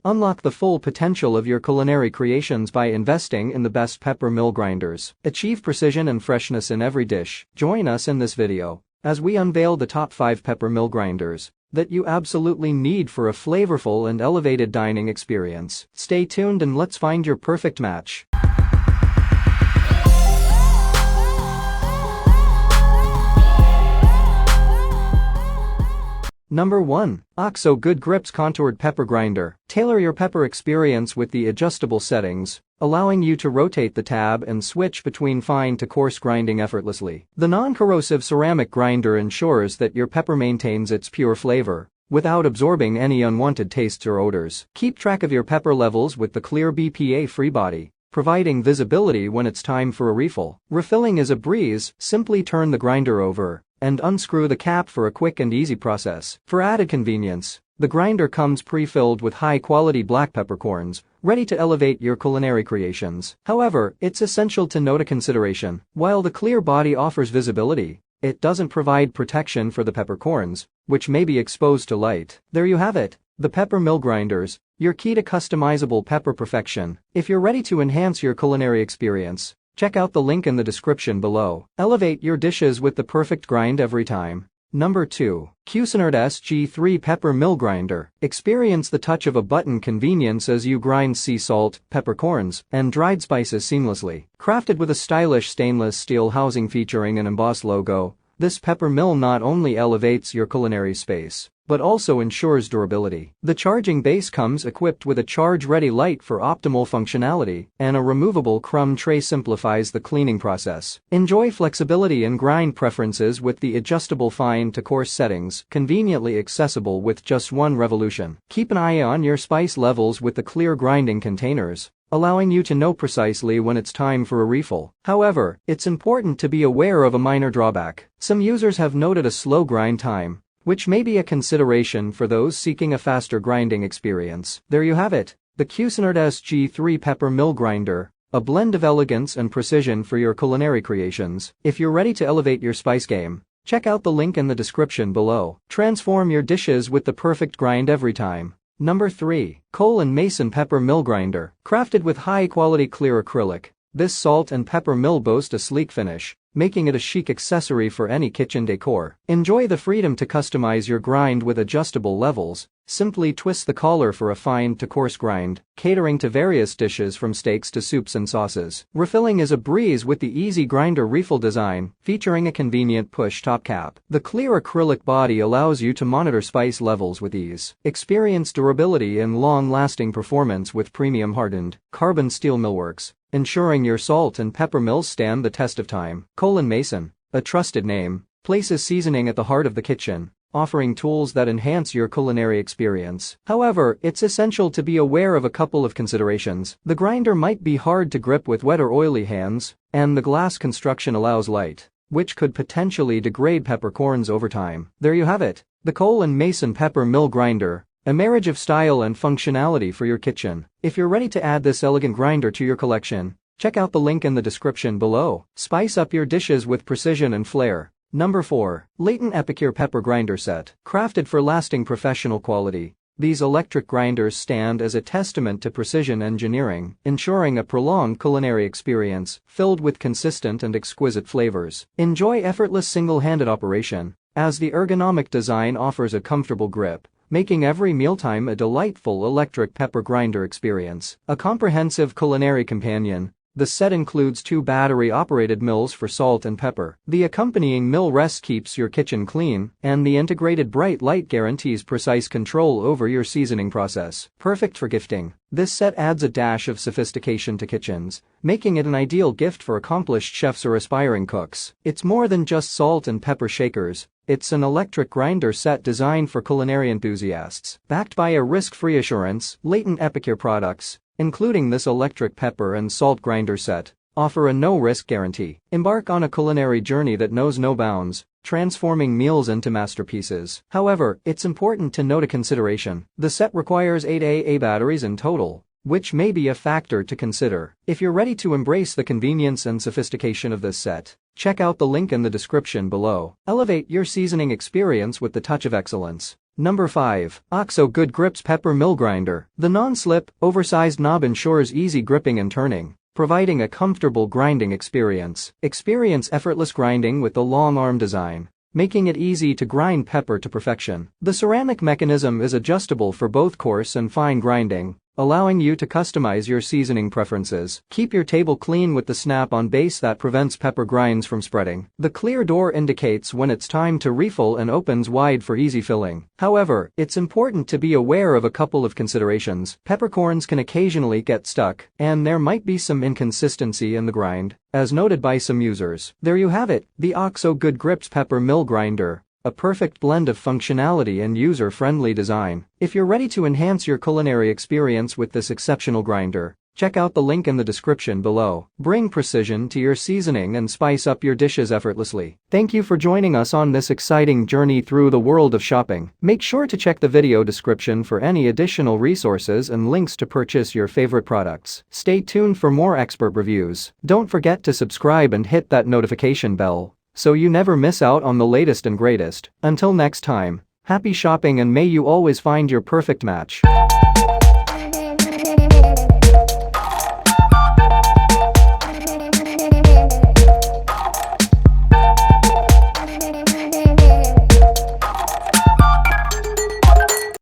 Unlock the full potential of your culinary creations by investing in the best pepper mill grinders. Achieve precision and freshness in every dish. Join us in this video as we unveil the top 5 pepper mill grinders that you absolutely need for a flavorful and elevated dining experience. Stay tuned and let's find your perfect match. Number 1. OXO Good Grips Contoured Pepper Grinder. Tailor your pepper experience with the adjustable settings, allowing you to rotate the tab and switch between fine to coarse grinding effortlessly. The non-corrosive ceramic grinder ensures that your pepper maintains its pure flavor without absorbing any unwanted tastes or odors. Keep track of your pepper levels with the clear BPA-free body, providing visibility when it's time for a refill. Refilling is a breeze. Simply turn the grinder over and unscrew the cap for a quick and easy process. For added convenience, the grinder comes pre-filled with high-quality black peppercorns, ready to elevate your culinary creations. However, it's essential to note a consideration. While the clear body offers visibility, it doesn't provide protection for the peppercorns, which may be exposed to light. There you have it, the pepper mill grinders, your key to customizable pepper perfection. If you're ready to enhance your culinary experience, check out the link in the description below. Elevate your dishes with the perfect grind every time. Number 2. Cuisinart SG3 Pepper Mill Grinder. Experience the touch of a button convenience as you grind sea salt, peppercorns, and dried spices seamlessly. Crafted with a stylish stainless steel housing featuring an embossed logo, this pepper mill not only elevates your culinary space, but also ensures durability. The charging base comes equipped with a charge-ready light for optimal functionality, and a removable crumb tray simplifies the cleaning process. Enjoy flexibility and grind preferences with the adjustable fine to coarse settings, conveniently accessible with just one revolution. Keep an eye on your spice levels with the clear grinding containers, allowing you to know precisely when it's time for a refill. However, it's important to be aware of a minor drawback. Some users have noted a slow grind time, which may be a consideration for those seeking a faster grinding experience. There you have it, the Cuisinart SG3 Pepper Mill Grinder, a blend of elegance and precision for your culinary creations. If you're ready to elevate your spice game, check out the link in the description below. Transform your dishes with the perfect grind every time. Number 3. Cole & Mason Pepper Mill Grinder. Crafted with high-quality clear acrylic, this salt and pepper mill boasts a sleek finish, making it a chic accessory for any kitchen decor. Enjoy the freedom to customize your grind with adjustable levels. Simply twist the collar for a fine to coarse grind, catering to various dishes from steaks to soups and sauces. Refilling is a breeze with the easy grinder refill design, featuring a convenient push top cap. The clear acrylic body allows you to monitor spice levels with ease. Experience durability and long-lasting performance with premium hardened, carbon steel millworks, ensuring your salt and pepper mills stand the test of time. Cole & Mason, a trusted name, places seasoning at the heart of the kitchen, offering tools that enhance your culinary experience. However, it's essential to be aware of a couple of considerations. The grinder might be hard to grip with wet or oily hands, and the glass construction allows light, which could potentially degrade peppercorns over time. There you have it, the Cole & Mason Pepper Mill Grinder, a marriage of style and functionality for your kitchen. If you're ready to add this elegant grinder to your collection, check out the link in the description below. Spice up your dishes with precision and flair. Number 4. Latent Epicure Pepper Grinder Set. Crafted for lasting professional quality, these electric grinders stand as a testament to precision engineering, ensuring a prolonged culinary experience filled with consistent and exquisite flavors. Enjoy effortless single-handed operation, as the ergonomic design offers a comfortable grip, making every mealtime a delightful electric pepper grinder experience. A comprehensive culinary companion, the set includes 2 battery-operated mills for salt and pepper. The accompanying mill rest keeps your kitchen clean, and the integrated bright light guarantees precise control over your seasoning process. Perfect for gifting, this set adds a dash of sophistication to kitchens, making it an ideal gift for accomplished chefs or aspiring cooks. It's more than just salt and pepper shakers. It's an electric grinder set designed for culinary enthusiasts. Backed by a risk-free assurance, Latent Epicure products, including this electric pepper and salt grinder set, offer a no-risk guarantee. Embark on a culinary journey that knows no bounds, transforming meals into masterpieces. However, it's important to note a consideration. The set requires 8 AA batteries in total, which may be a factor to consider. If you're ready to embrace the convenience and sophistication of this set, check out the link in the description below. Elevate your seasoning experience with the touch of excellence. Number 5. OXO Good Grips Pepper Mill Grinder. The non-slip, oversized knob ensures easy gripping and turning, providing a comfortable grinding experience. Experience effortless grinding with the long arm design, making it easy to grind pepper to perfection. The ceramic mechanism is adjustable for both coarse and fine grinding, allowing you to customize your seasoning preferences. Keep your table clean with the snap-on base that prevents pepper grinds from spreading. The clear door indicates when it's time to refill and opens wide for easy filling. However, it's important to be aware of a couple of considerations. Peppercorns can occasionally get stuck, and there might be some inconsistency in the grind, as noted by some users. There you have it, the OXO Good Grips Pepper Mill Grinder. A perfect blend of functionality and user-friendly design. If you're ready to enhance your culinary experience with this exceptional grinder, check out the link in the description below. Bring precision to your seasoning and spice up your dishes effortlessly. Thank you for joining us on this exciting journey through the world of shopping. Make sure to check the video description for any additional resources and links to purchase your favorite products. Stay tuned for more expert reviews. Don't forget to subscribe and hit that notification bell, so you never miss out on the latest and greatest. Until next time, happy shopping and may you always find your perfect match.